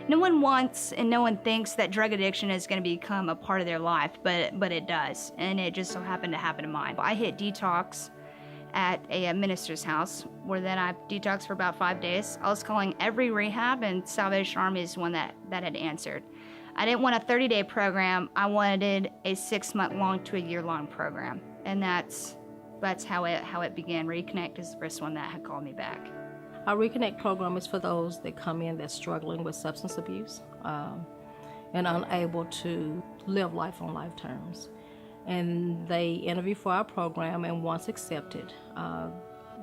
No one wants and no one thinks that drug addiction is going to become a part of their life, but it does, and it just so happened to happen to mine. I hit detox at a minister's house, where then I detoxed for about 5 days. I was calling every rehab, and Salvation Army is one that had answered. I didn't want a 30-day program. I wanted a 6-month-long to a year-long program, and that's how it began. Reconnect is the first one that had called me back. Our Reconnect program is for those that come in that's struggling with substance abuse and unable to live life on life terms. And they interview for our program, and once accepted,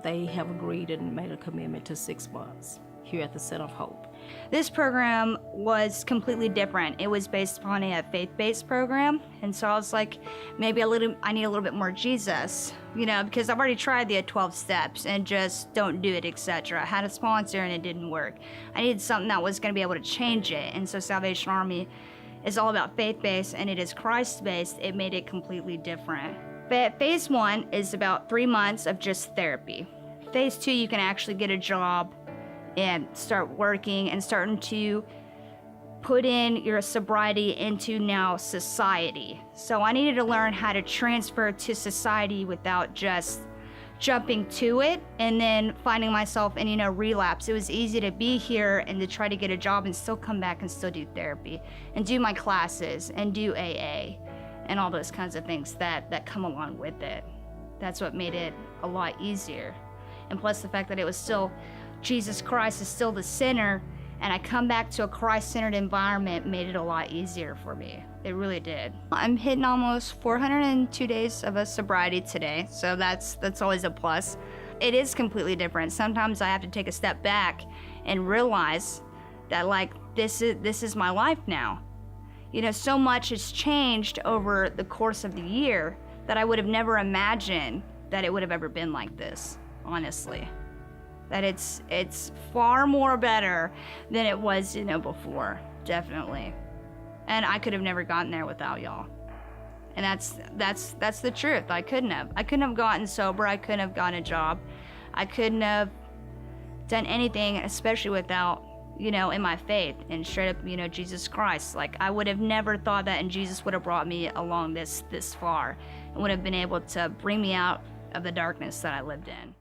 they have agreed and made a commitment to 6 months here at the Center of Hope. This program was completely different. It was based upon a faith-based program, and so I was like, maybe I need a little bit more Jesus, because I've already tried the 12 steps and just don't do it, etc. I had a sponsor and it didn't work. I needed something that was going to be able to change it, and so Salvation Army is all about faith-based, and it is Christ-based. It made it completely different. But phase 1 is about 3 months of just therapy. Phase 2, you can actually get a job and start working and starting to put in your sobriety into now society. So I needed to learn how to transfer to society without just jumping to it and then finding myself in relapse. It was easy to be here and to try to get a job and still come back and still do therapy and do my classes and do AA and all those kinds of things that come along with it. That's what made it a lot easier. And plus the fact that it was still Jesus Christ is still the center, and I come back to a Christ-centered environment made it a lot easier for me. It really did. I'm hitting almost 402 days of a sobriety today, so that's always a plus. It is completely different. Sometimes I have to take a step back and realize that this is my life now. So much has changed over the course of the year that I would have never imagined that it would have ever been like this, honestly. That it's far more better than it was, before, definitely. And I could have never gotten there without y'all. And that's the truth. I couldn't have gotten sober. I couldn't have gotten a job. I couldn't have done anything, especially without, in my faith and straight up, Jesus Christ. I would have never thought that, and Jesus would have brought me along this far and would have been able to bring me out of the darkness that I lived in.